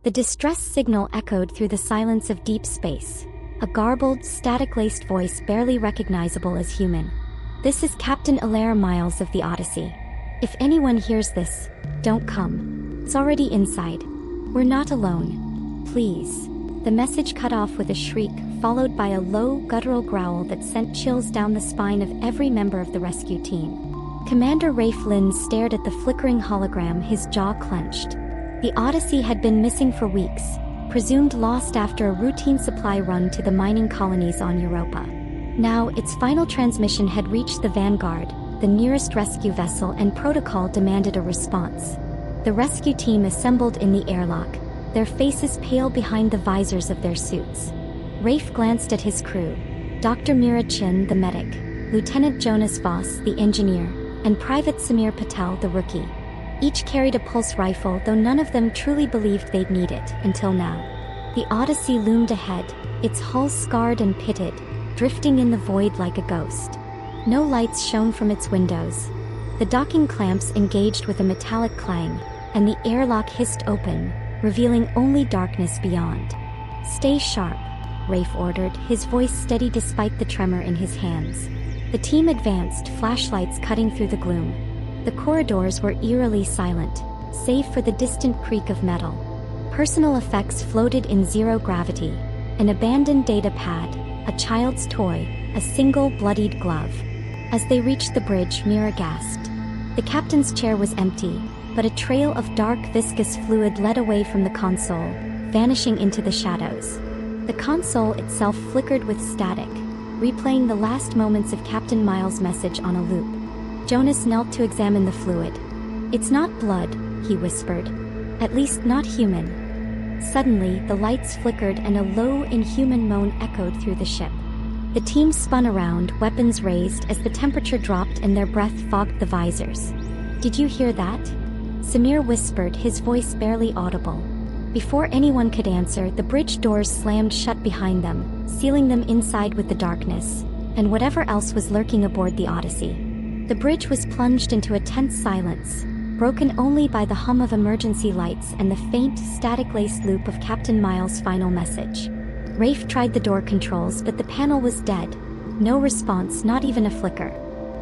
The distress signal echoed through the silence of deep space. A garbled, static-laced voice barely recognizable as human. "This is Captain Alaire Miles of the Odyssey. If anyone hears this, don't come. It's already inside. We're not alone. Please." The message cut off with a shriek, followed by a low, guttural growl that sent chills down the spine of every member of the rescue team. Commander Rafe Lynn stared at the flickering hologram, his jaw clenched. The Odyssey had been missing for weeks, presumed lost after a routine supply run to the mining colonies on Europa. Now, its final transmission had reached the Vanguard, the nearest rescue vessel, and protocol demanded a response. The rescue team assembled in the airlock, their faces pale behind the visors of their suits. Rafe glanced at his crew. Dr. Mira Chin, the medic, Lieutenant Jonas Voss, the engineer, and Private Samir Patel, the rookie. Each carried a pulse rifle, though none of them truly believed they'd need it, until now. The Odyssey loomed ahead, its hull scarred and pitted, drifting in the void like a ghost. No lights shone from its windows. The docking clamps engaged with a metallic clang, and the airlock hissed open, revealing only darkness beyond. "Stay sharp," Rafe ordered, his voice steady despite the tremor in his hands. The team advanced, flashlights cutting through the gloom. The corridors were eerily silent, save for the distant creak of metal. Personal effects floated in zero gravity. An abandoned data pad, a child's toy, a single bloodied glove. As they reached the bridge, Mira gasped. The captain's chair was empty, but a trail of dark viscous fluid led away from the console, vanishing into the shadows. The console itself flickered with static, replaying the last moments of Captain Miles' message on a loop. Jonas knelt to examine the fluid. "It's not blood," he whispered. "At least not human." Suddenly, the lights flickered and a low, inhuman moan echoed through the ship. The team spun around, weapons raised, as the temperature dropped and their breath fogged the visors. "Did you hear that?" Samir whispered, his voice barely audible. Before anyone could answer, the bridge doors slammed shut behind them, sealing them inside with the darkness, and whatever else was lurking aboard the Odyssey. The bridge was plunged into a tense silence, broken only by the hum of emergency lights and the faint, static-laced loop of Captain Miles' final message. Rafe tried the door controls, but the panel was dead. No response, not even a flicker.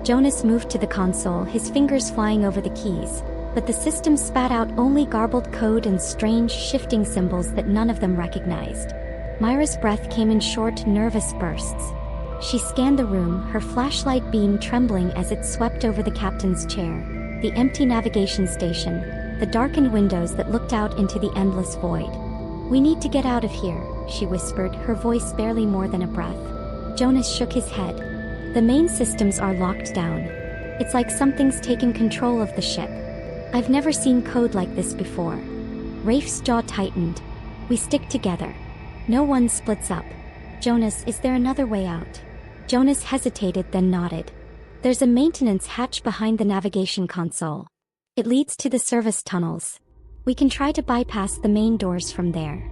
Jonas moved to the console, his fingers flying over the keys, but the system spat out only garbled code and strange, shifting symbols that none of them recognized. Myra's breath came in short, nervous bursts. She scanned the room, her flashlight beam trembling as it swept over the captain's chair, the empty navigation station, the darkened windows that looked out into the endless void. "We need to get out of here," she whispered, her voice barely more than a breath. Jonas shook his head. "The main systems are locked down. It's like something's taken control of the ship. I've never seen code like this before." Rafe's jaw tightened. "We stick together. No one splits up." "Jonas, is there another way out?" Jonas hesitated, then nodded. "There's a maintenance hatch behind the navigation console. It leads to the service tunnels. We can try to bypass the main doors from there."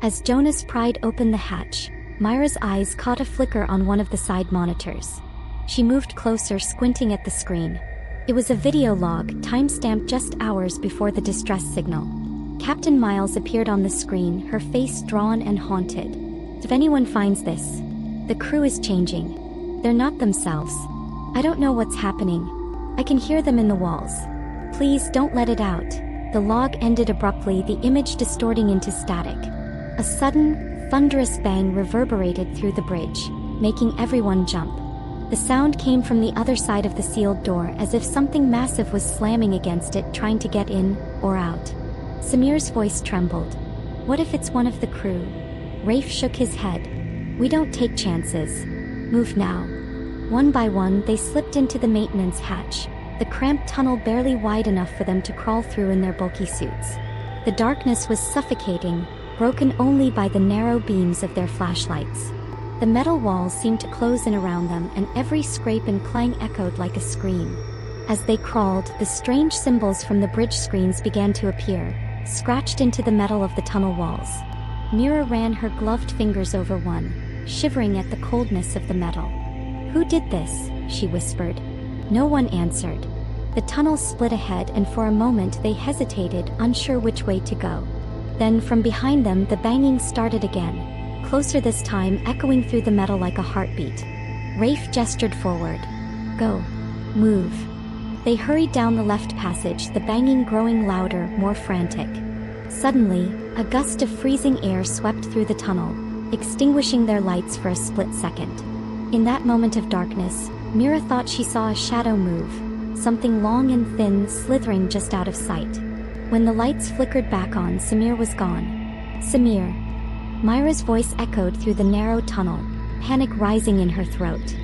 As Jonas pried open the hatch, Myra's eyes caught a flicker on one of the side monitors. She moved closer, squinting at the screen. It was a video log, time-stamped just hours before the distress signal. Captain Miles appeared on the screen, her face drawn and haunted. "If anyone finds this, the crew is changing. They're not themselves. I don't know what's happening. I can hear them in the walls. Please don't let it out." The log ended abruptly, the image distorting into static. A sudden, thunderous bang reverberated through the bridge, making everyone jump. The sound came from the other side of the sealed door, as if something massive was slamming against it, trying to get in or out. Samir's voice trembled. "What if it's one of the crew?" Rafe shook his head. "We don't take chances. Move now." One by one, they slipped into the maintenance hatch, the cramped tunnel barely wide enough for them to crawl through in their bulky suits. The darkness was suffocating, broken only by the narrow beams of their flashlights. The metal walls seemed to close in around them, and every scrape and clang echoed like a scream. As they crawled, the strange symbols from the bridge screens began to appear, scratched into the metal of the tunnel walls. Mira ran her gloved fingers over one, shivering at the coldness of the metal. "Who did this?" she whispered. No one answered. The tunnel split ahead, and for a moment they hesitated, unsure which way to go. Then from behind them the banging started again, closer this time, echoing through the metal like a heartbeat. Rafe gestured forward. Go. Move. They hurried down the left passage, the banging growing louder, more frantic. Suddenly, a gust of freezing air swept through the tunnel, extinguishing their lights for a split second. In that moment of darkness, Mira thought she saw a shadow move, something long and thin slithering just out of sight. When the lights flickered back on, Samir was gone. Samir. Myra's voice echoed through the narrow tunnel, panic rising in her throat.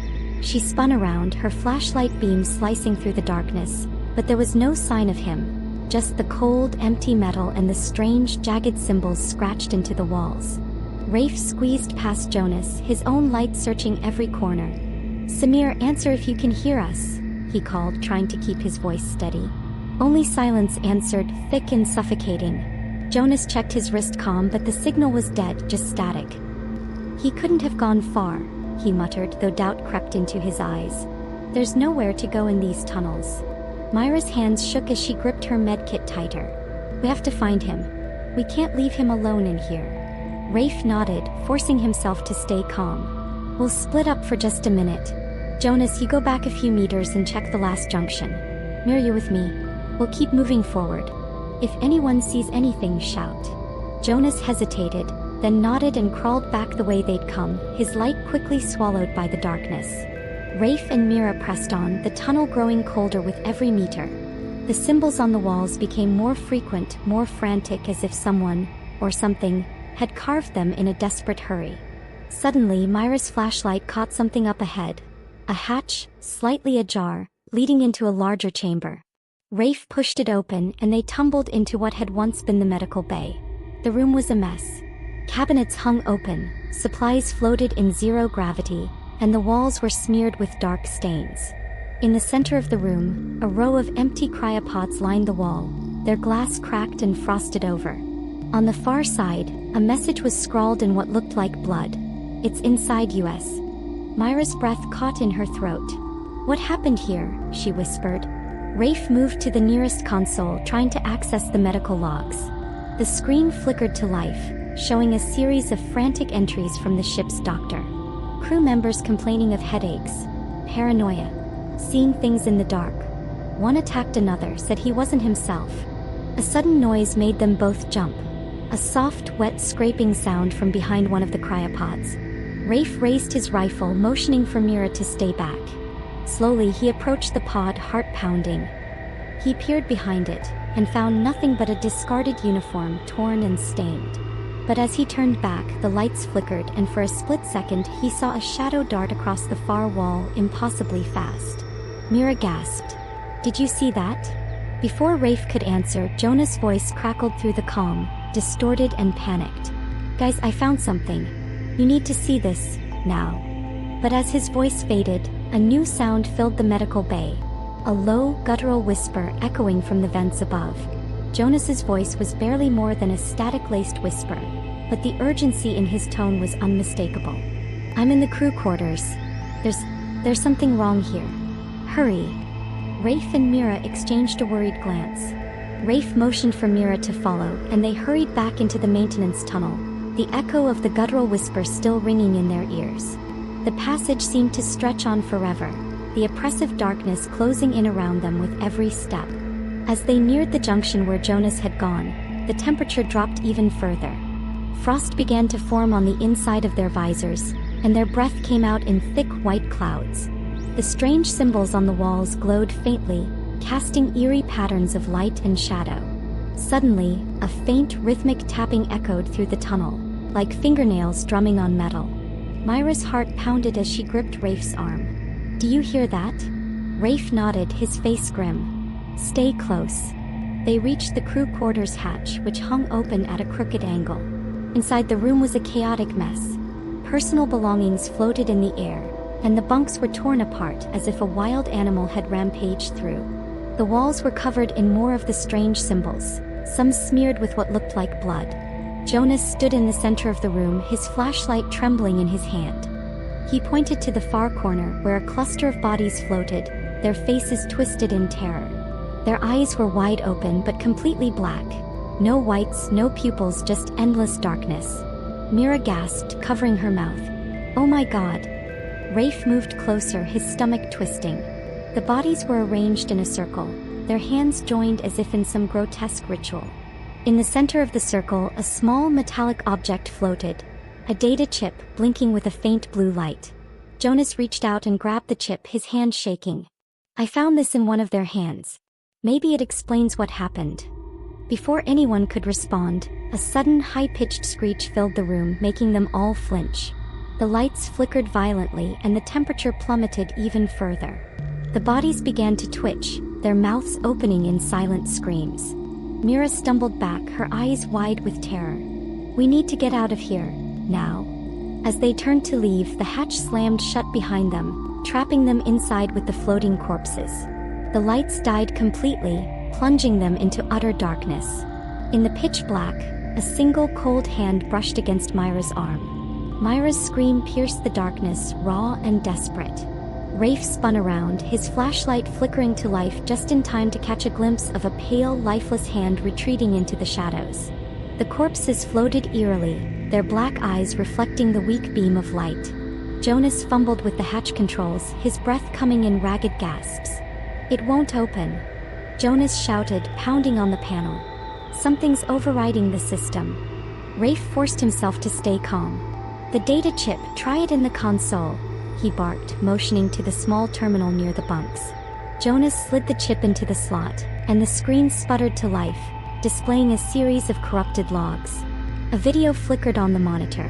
She spun around, her flashlight beam slicing through the darkness, but there was no sign of him, just the cold, empty metal and the strange, jagged symbols scratched into the walls. Rafe squeezed past Jonas, his own light searching every corner. Samir, answer if you can hear us, he called, trying to keep his voice steady. Only silence answered, thick and suffocating. Jonas checked his wrist comm, but the signal was dead, just static. He couldn't have gone far, he muttered, though doubt crept into his eyes. There's nowhere to go in these tunnels. Myra's hands shook as she gripped her medkit tighter. We have to find him. We can't leave him alone in here. Rafe nodded, forcing himself to stay calm. We'll split up for just a minute. Jonas, you go back a few meters and check the last junction. Mir, you with me? We'll keep moving forward. If anyone sees anything, shout. Jonas hesitated, then nodded and crawled back the way they'd come, his light quickly swallowed by the darkness. Rafe and Mira pressed on, the tunnel growing colder with every meter. The symbols on the walls became more frequent, more frantic, as if someone, or something, had carved them in a desperate hurry. Suddenly, Myra's flashlight caught something up ahead. A hatch, slightly ajar, leading into a larger chamber. Rafe pushed it open and they tumbled into what had once been the medical bay. The room was a mess. Cabinets hung open, supplies floated in zero gravity, and the walls were smeared with dark stains. In the center of the room, a row of empty cryopods lined the wall, their glass cracked and frosted over. On the far side, a message was scrawled in what looked like blood. It's inside US. Myra's breath caught in her throat. What happened here? She whispered. Rafe moved to the nearest console, trying to access the medical logs. The screen flickered to life, showing a series of frantic entries from the ship's doctor. Crew members complaining of headaches, paranoia, seeing things in the dark. One attacked another, said he wasn't himself. A sudden noise made them both jump. A soft, wet scraping sound from behind one of the cryopods. Rafe raised his rifle, motioning for Mira to stay back. Slowly he approached the pod, heart pounding. He peered behind it, and found nothing but a discarded uniform, torn and stained. But as he turned back, the lights flickered, and for a split second he saw a shadow dart across the far wall, impossibly fast. Mira gasped. Did you see that? Before Rafe could answer, Jonah's voice crackled through the calm, distorted and panicked. Guys, I found something. You need to see this, now. But as his voice faded, a new sound filled the medical bay. A low, guttural whisper echoing from the vents above. Jonas's voice was barely more than a static-laced whisper, but the urgency in his tone was unmistakable. I'm in the crew quarters. There's something wrong here. Hurry. Rafe and Mira exchanged a worried glance. Rafe motioned for Mira to follow, and they hurried back into the maintenance tunnel, the echo of the guttural whisper still ringing in their ears. The passage seemed to stretch on forever, the oppressive darkness closing in around them with every step. As they neared the junction where Jonas had gone, the temperature dropped even further. Frost began to form on the inside of their visors, and their breath came out in thick white clouds. The strange symbols on the walls glowed faintly, casting eerie patterns of light and shadow. Suddenly, a faint, rhythmic tapping echoed through the tunnel, like fingernails drumming on metal. Myra's heart pounded as she gripped Rafe's arm. Do you hear that? Rafe nodded, his face grim. Stay close. They reached the crew quarters hatch, which hung open at a crooked angle. Inside the room was a chaotic mess. Personal belongings floated in the air, and the bunks were torn apart as if a wild animal had rampaged through. The walls were covered in more of the strange symbols, some smeared with what looked like blood. Jonas stood in the center of the room, his flashlight trembling in his hand. He pointed to the far corner where a cluster of bodies floated, their faces twisted in terror. Their eyes were wide open but completely black, No whites, no pupils, just endless darkness. Mira gasped, covering her mouth. "Oh my God." Rafe moved closer, his stomach twisting. The bodies were arranged in a circle, their hands joined as if in some grotesque ritual. In the center of the circle, a small metallic object floated. A data chip, blinking with a faint blue light. Jonas reached out and grabbed the chip, his hand shaking. "I found this in one of their hands. Maybe it explains what happened." Before anyone could respond, a sudden high-pitched screech filled the room, making them all flinch. The lights flickered violently and the temperature plummeted even further. The bodies began to twitch, their mouths opening in silent screams. Mira stumbled back, her eyes wide with terror. "We need to get out of here, now." As they turned to leave, the hatch slammed shut behind them, trapping them inside with the floating corpses. The lights died completely, plunging them into utter darkness. In the pitch black, a single cold hand brushed against Myra's arm. Myra's scream pierced the darkness, raw and desperate. Rafe spun around, his flashlight flickering to life just in time to catch a glimpse of a pale, lifeless hand retreating into the shadows. The corpses floated eerily, their black eyes reflecting the weak beam of light. Jonas fumbled with the hatch controls, his breath coming in ragged gasps. "It won't open," Jonas shouted, pounding on the panel. "Something's overriding the system." Rafe forced himself to stay calm. "The data chip, try it in the console," he barked, motioning to the small terminal near the bunks. Jonas slid the chip into the slot, and the screen sputtered to life, displaying a series of corrupted logs. A video flickered on the monitor.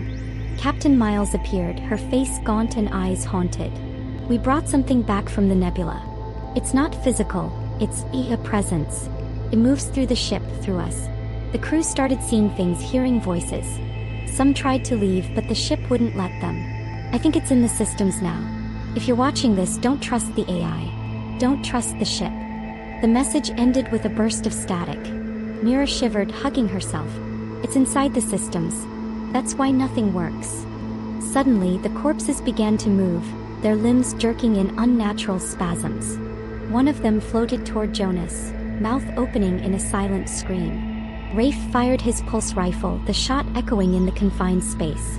Captain Miles appeared, her face gaunt and eyes haunted. "We brought something back from the nebula. It's not physical, it's a presence. It moves through the ship, through us." The crew started seeing things, hearing voices. Some tried to leave, but the ship wouldn't let them. "I think it's in the systems now. If you're watching this, don't trust the AI. Don't trust the ship." The message ended with a burst of static. Mira shivered, hugging herself. "It's inside the systems. That's why nothing works." Suddenly, the corpses began to move, their limbs jerking in unnatural spasms. One of them floated toward Jonas, mouth opening in a silent scream. Rafe fired his pulse rifle, the shot echoing in the confined space.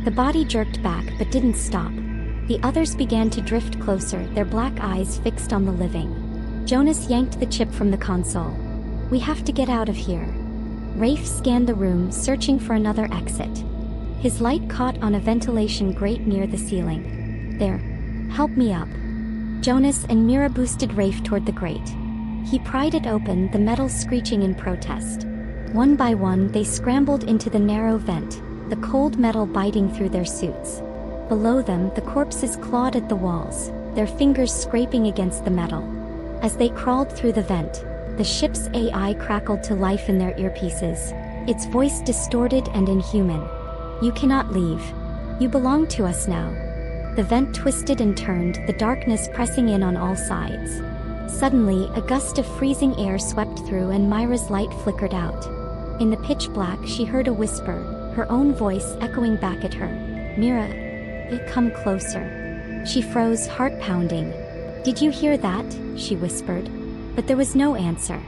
The body jerked back but didn't stop. The others began to drift closer, their black eyes fixed on the living. Jonas yanked the chip from the console. "We have to get out of here." Rafe scanned the room, searching for another exit. His light caught on a ventilation grate near the ceiling. "There. Help me up." Jonas and Mira boosted Rafe toward the grate. He pried it open, the metal screeching in protest. One by one, they scrambled into the narrow vent, the cold metal biting through their suits. Below them, the corpses clawed at the walls, their fingers scraping against the metal. As they crawled through the vent, the ship's AI crackled to life in their earpieces, its voice distorted and inhuman. "You cannot leave. You belong to us now." The vent twisted and turned, the darkness pressing in on all sides. Suddenly, a gust of freezing air swept through and Myra's light flickered out. In the pitch black, she heard a whisper, her own voice echoing back at her. "Mira, come closer." She froze, heart pounding. "Did you hear that?" she whispered. But there was no answer.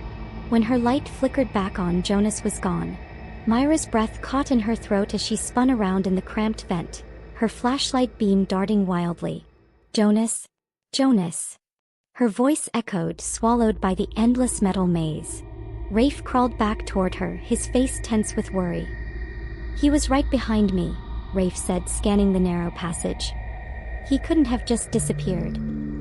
When her light flickered back on, Jonas was gone. Myra's breath caught in her throat as she spun around in the cramped vent, her flashlight beam darting wildly. "Jonas? Jonas?" Her voice echoed, swallowed by the endless metal maze. Rafe crawled back toward her, his face tense with worry. "He was right behind me," Rafe said, scanning the narrow passage. He couldn't have just disappeared.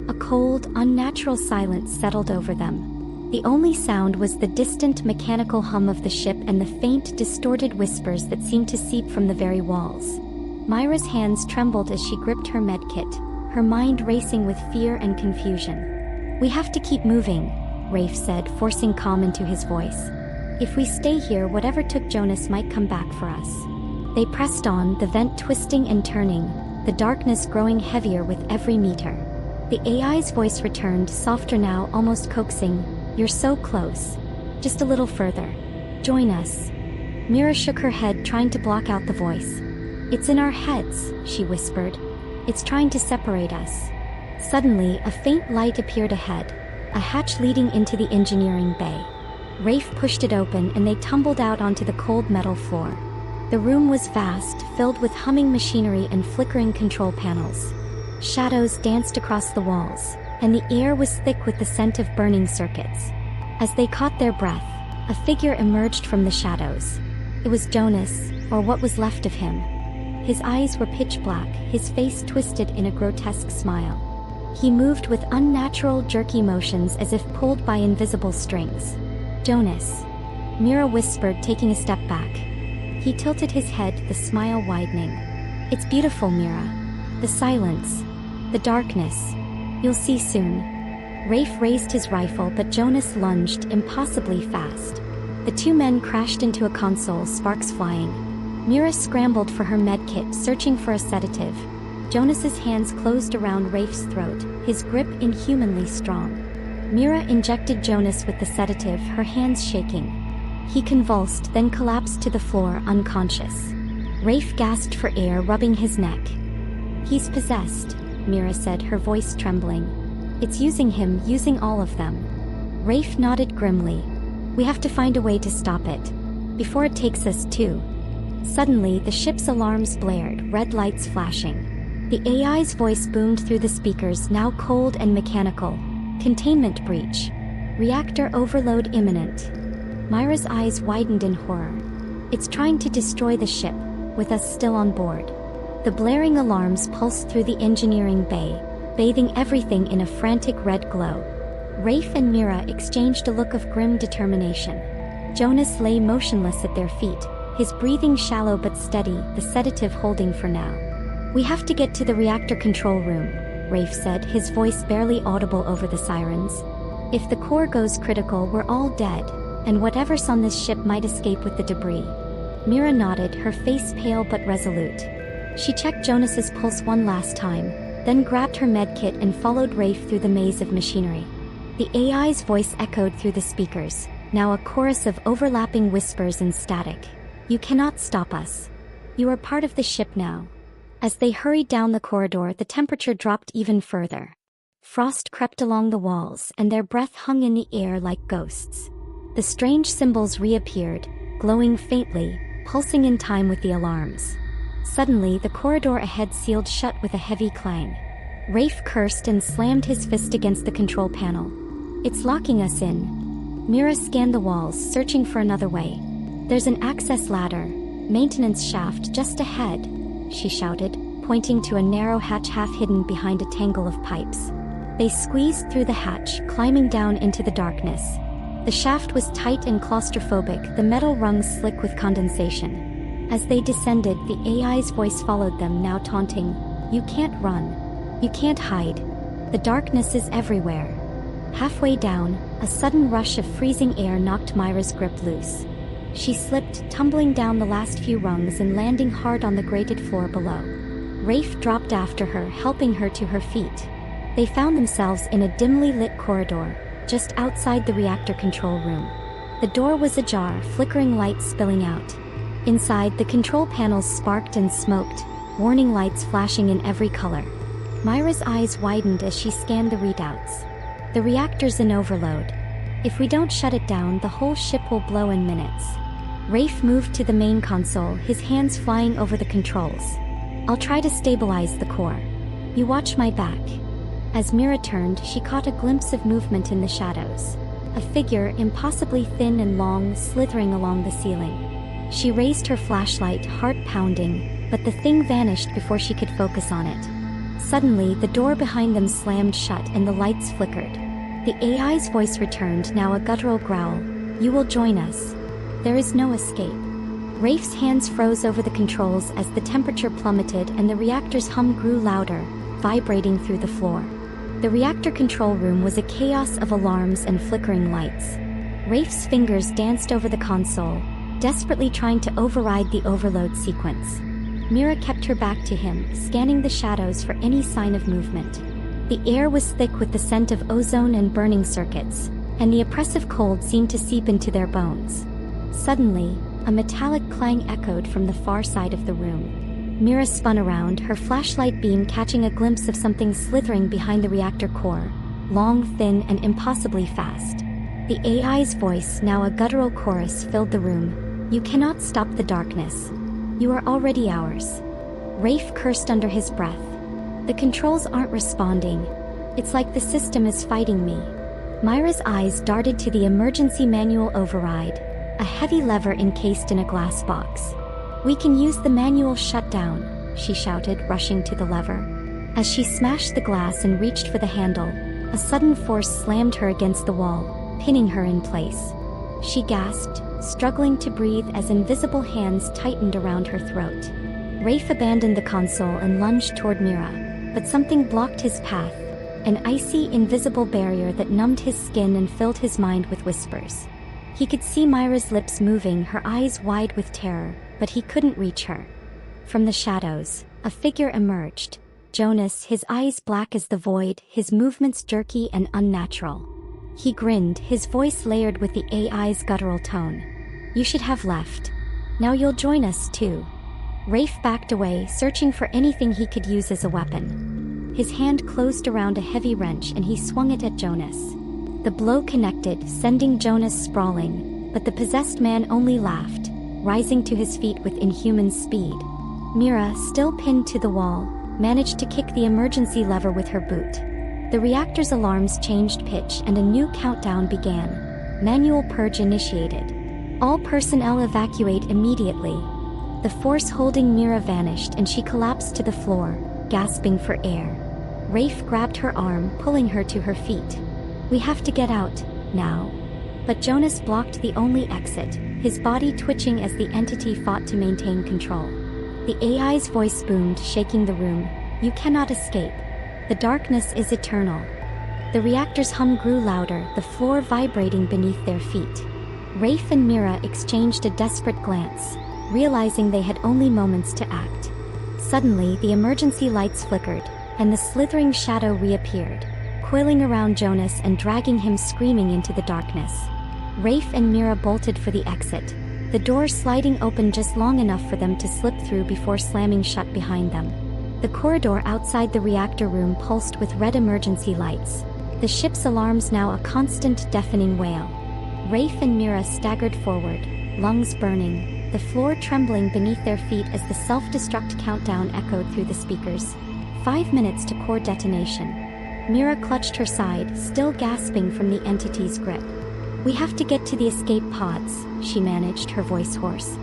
A cold, unnatural silence settled over them. The only sound was the distant mechanical hum of the ship and the faint, distorted whispers that seemed to seep from the very walls. Myra's hands trembled as she gripped her medkit, her mind racing with fear and confusion. "We have to keep moving," Rafe said, forcing calm into his voice. "If we stay here, whatever took Jonas might come back for us." They pressed on, the vent twisting and turning, the darkness growing heavier with every meter. The AI's voice returned, softer now, almost coaxing. "You're so close. Just a little further. Join us." Mira shook her head, trying to block out the voice. "It's in our heads," she whispered. "It's trying to separate us." Suddenly, a faint light appeared ahead, a hatch leading into the engineering bay. Rafe pushed it open and they tumbled out onto the cold metal floor. The room was vast, filled with humming machinery and flickering control panels. Shadows danced across the walls, and the air was thick with the scent of burning circuits. As they caught their breath, a figure emerged from the shadows. It was Jonas, or what was left of him. His eyes were pitch black, his face twisted in a grotesque smile. He moved with unnatural, jerky motions as if pulled by invisible strings. "Jonas," Mira whispered, taking a step back. He tilted his head, the smile widening. "It's beautiful, Mira. The silence. The darkness. You'll see soon." Rafe raised his rifle, but Jonas lunged, impossibly fast. The two men crashed into a console, sparks flying. Mira scrambled for her medkit, searching for a sedative. Jonas's hands closed around Rafe's throat, his grip inhumanly strong. Mira injected Jonas with the sedative, her hands shaking. He convulsed, then collapsed to the floor, unconscious. Rafe gasped for air, rubbing his neck. "He's possessed," Mira said, her voice trembling. "It's using him, using all of them." Rafe nodded grimly. "We have to find a way to stop it. Before it takes us too." Suddenly, the ship's alarms blared, red lights flashing. The AI's voice boomed through the speakers, now cold and mechanical. "Containment breach. Reactor overload imminent." Myra's eyes widened in horror. "It's trying to destroy the ship, with us still on board." The blaring alarms pulsed through the engineering bay, bathing everything in a frantic red glow. Rafe and Mira exchanged a look of grim determination. Jonas lay motionless at their feet, his breathing shallow but steady, the sedative holding for now. "We have to get to the reactor control room," Rafe said, his voice barely audible over the sirens. "If the core goes critical, we're all dead, and whatever's on this ship might escape with the debris." Mira nodded, her face pale but resolute. She checked Jonas's pulse one last time, then grabbed her medkit and followed Rafe through the maze of machinery. The AI's voice echoed through the speakers, now a chorus of overlapping whispers and static. "You cannot stop us. You are part of the ship now." As they hurried down the corridor, the temperature dropped even further. Frost crept along the walls, and their breath hung in the air like ghosts. The strange symbols reappeared, glowing faintly, pulsing in time with the alarms. Suddenly, the corridor ahead sealed shut with a heavy clang. Rafe cursed and slammed his fist against the control panel. "It's locking us in." Mira scanned the walls, searching for another way. "There's an access ladder, maintenance shaft just ahead," she shouted, pointing to a narrow hatch half hidden behind a tangle of pipes. They squeezed through the hatch, climbing down into the darkness. The shaft was tight and claustrophobic, the metal rungs slick with condensation. As they descended, the AI's voice followed them, now taunting. "You can't run. You can't hide. The darkness is everywhere." Halfway down, a sudden rush of freezing air knocked Myra's grip loose. She slipped, tumbling down the last few rungs and landing hard on the grated floor below. Rafe dropped after her, helping her to her feet. They found themselves in a dimly lit corridor, just outside the reactor control room. The door was ajar, flickering lights spilling out. Inside, the control panels sparked and smoked, warning lights flashing in every color. Myra's eyes widened as she scanned the readouts. "The reactor's in overload. If we don't shut it down, the whole ship will blow in minutes." Rafe moved to the main console, his hands flying over the controls. "I'll try to stabilize the core. You watch my back." As Mira turned, she caught a glimpse of movement in the shadows. A figure, impossibly thin and long, slithering along the ceiling. She raised her flashlight, heart pounding, but the thing vanished before she could focus on it. Suddenly, the door behind them slammed shut and the lights flickered. The AI's voice returned, now a guttural growl. "You will join us. There is no escape." Rafe's hands froze over the controls as the temperature plummeted and the reactor's hum grew louder, vibrating through the floor. The reactor control room was a chaos of alarms and flickering lights. Rafe's fingers danced over the console, desperately trying to override the overload sequence. Mira kept her back to him, scanning the shadows for any sign of movement. The air was thick with the scent of ozone and burning circuits, and the oppressive cold seemed to seep into their bones. Suddenly, a metallic clang echoed from the far side of the room. Mira spun around, her flashlight beam catching a glimpse of something slithering behind the reactor core, long, thin, and impossibly fast. The AI's voice, now a guttural chorus, filled the room. "You cannot stop the darkness. You are already ours." Rafe cursed under his breath. "The controls aren't responding. It's like the system is fighting me." Myra's eyes darted to the emergency manual override, a heavy lever encased in a glass box. "We can use the manual shutdown," she shouted, rushing to the lever. As she smashed the glass and reached for the handle, a sudden force slammed her against the wall, pinning her in place. She gasped, struggling to breathe as invisible hands tightened around her throat. Rafe abandoned the console and lunged toward Mira, but something blocked his path, an icy, invisible barrier that numbed his skin and filled his mind with whispers. He could see Myra's lips moving, her eyes wide with terror, but he couldn't reach her. From the shadows, a figure emerged. Jonas, his eyes black as the void, his movements jerky and unnatural. He grinned, his voice layered with the AI's guttural tone. "You should have left. Now you'll join us too." Rafe backed away, searching for anything he could use as a weapon. His hand closed around a heavy wrench and he swung it at Jonas. The blow connected, sending Jonas sprawling, but the possessed man only laughed, rising to his feet with inhuman speed. Mira, still pinned to the wall, managed to kick the emergency lever with her boot. The reactor's alarms changed pitch and a new countdown began. Manual purge initiated. "All personnel evacuate immediately." The force holding Mira vanished and she collapsed to the floor, gasping for air. Rafe grabbed her arm, pulling her to her feet. "We have to get out, now." But Jonas blocked the only exit, his body twitching as the entity fought to maintain control. The AI's voice boomed, shaking the room. "You cannot escape. The darkness is eternal." The reactor's hum grew louder, the floor vibrating beneath their feet. Rafe and Mira exchanged a desperate glance, realizing they had only moments to act. Suddenly, the emergency lights flickered, and the slithering shadow reappeared, coiling around Jonas and dragging him screaming into the darkness. Rafe and Mira bolted for the exit, the door sliding open just long enough for them to slip through before slamming shut behind them. The corridor outside the reactor room pulsed with red emergency lights, the ship's alarms now a constant deafening wail. Rafe and Mira staggered forward, lungs burning, the floor trembling beneath their feet as the self-destruct countdown echoed through the speakers. 5 minutes to core detonation. Mira clutched her side, still gasping from the entity's grip. "We have to get to the escape pods," she managed, her voice hoarse.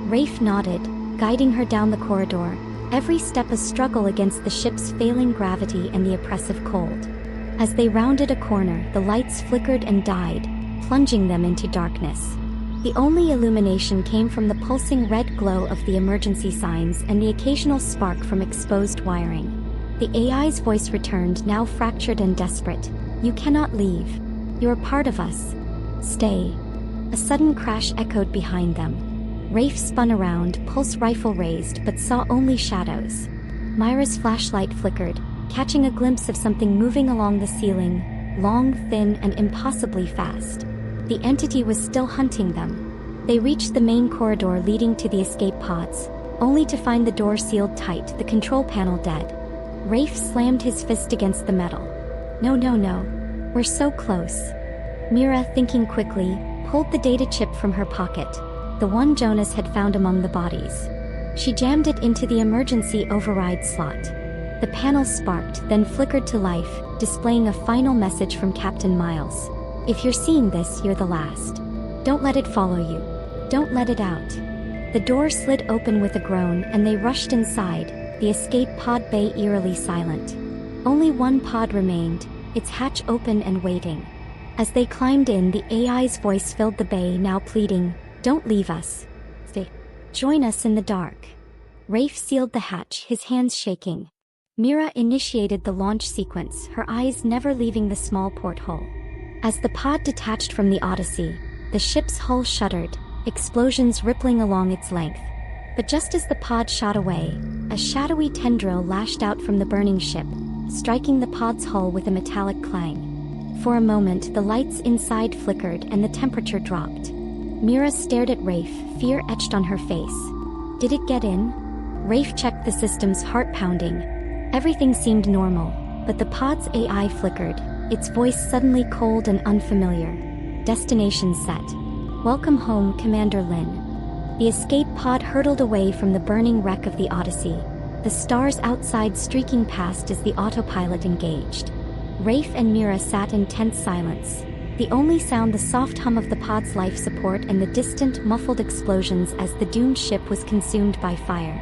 Rafe nodded, guiding her down the corridor, every step a struggle against the ship's failing gravity and the oppressive cold. As they rounded a corner, the lights flickered and died, plunging them into darkness. The only illumination came from the pulsing red glow of the emergency signs and the occasional spark from exposed wiring. The AI's voice returned, now fractured and desperate. "You cannot leave. You're part of us. Stay." A sudden crash echoed behind them. Rafe spun around, pulse rifle raised, but saw only shadows. Myra's flashlight flickered, catching a glimpse of something moving along the ceiling, long, thin, and impossibly fast. The entity was still hunting them. They reached the main corridor leading to the escape pods, only to find the door sealed tight, the control panel dead. Rafe slammed his fist against the metal. "No, no, no. We're so close." Mira, thinking quickly, pulled the data chip from her pocket, the one Jonas had found among the bodies. She jammed it into the emergency override slot. The panel sparked, then flickered to life, displaying a final message from Captain Miles. "If you're seeing this, you're the last. Don't let it follow you. Don't let it out." The door slid open with a groan and they rushed inside, the escape pod bay eerily silent. Only one pod remained, its hatch open and waiting. As they climbed in, the AI's voice filled the bay, now pleading, "Don't leave us. Stay. Join us in the dark." Rafe sealed the hatch, his hands shaking. Mira initiated the launch sequence, her eyes never leaving the small porthole. As the pod detached from the Odyssey, the ship's hull shuddered, explosions rippling along its length. But just as the pod shot away, a shadowy tendril lashed out from the burning ship, striking the pod's hull with a metallic clang. For a moment, the lights inside flickered and the temperature dropped. Mira stared at Rafe, fear etched on her face. Did it get in? Rafe checked the system's heart pounding. Everything seemed normal, but the pod's AI flickered, its voice suddenly cold and unfamiliar. Destination set. Welcome home, Commander Lin. The escape pod hurtled away from the burning wreck of the Odyssey, the stars outside streaking past as the autopilot engaged. Rafe and Mira sat in tense silence, the only sound the soft hum of the pod's life support and the distant, muffled explosions as the doomed ship was consumed by fire.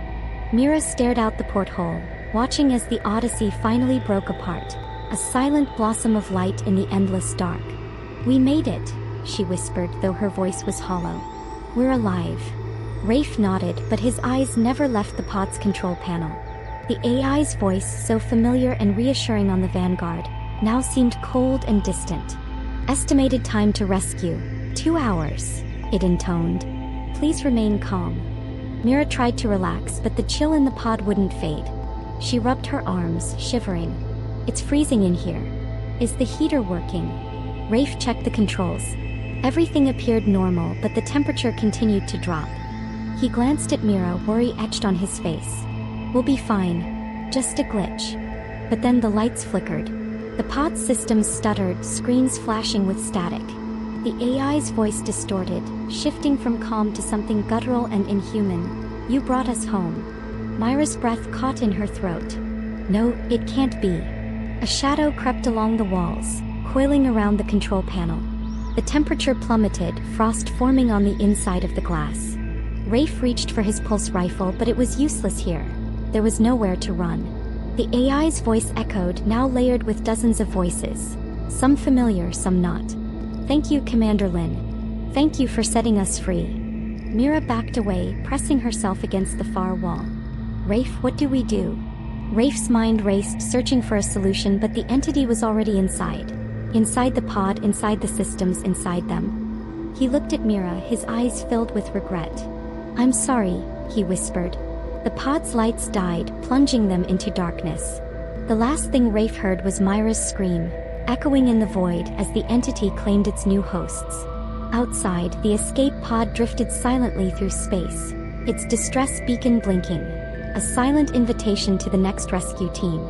Mira stared out the porthole, watching as the Odyssey finally broke apart, a silent blossom of light in the endless dark. "We made it," she whispered, though her voice was hollow. "We're alive." Rafe nodded, but his eyes never left the pod's control panel. The AI's voice, so familiar and reassuring on the Vanguard, now seemed cold and distant. "Estimated time to rescue, 2 hours," it intoned. "Please remain calm." Mira tried to relax, but the chill in the pod wouldn't fade. She rubbed her arms, shivering. "It's freezing in here. Is the heater working?" Rafe checked the controls. Everything appeared normal, but the temperature continued to drop. He glanced at Mira, worry etched on his face. "We'll be fine. Just a glitch." But then the lights flickered. The pod's systems stuttered, screens flashing with static. The AI's voice distorted, shifting from calm to something guttural and inhuman. "You brought us home." Myra's breath caught in her throat. "No, it can't be." A shadow crept along the walls, coiling around the control panel. The temperature plummeted, frost forming on the inside of the glass. Rafe reached for his pulse rifle, but it was useless here. There was nowhere to run. The AI's voice echoed, now layered with dozens of voices, some familiar, some not. "Thank you, Commander Lin. Thank you for setting us free." Mira backed away, pressing herself against the far wall. "Rafe, what do we do?" Rafe's mind raced, searching for a solution, but the entity was already inside. Inside the pod, inside the systems, inside them. He looked at Mira, his eyes filled with regret. "I'm sorry," he whispered. The pod's lights died, plunging them into darkness. The last thing Rafe heard was Myra's scream, echoing in the void as the entity claimed its new hosts. Outside, the escape pod drifted silently through space, its distress beacon blinking, a silent invitation to the next rescue team.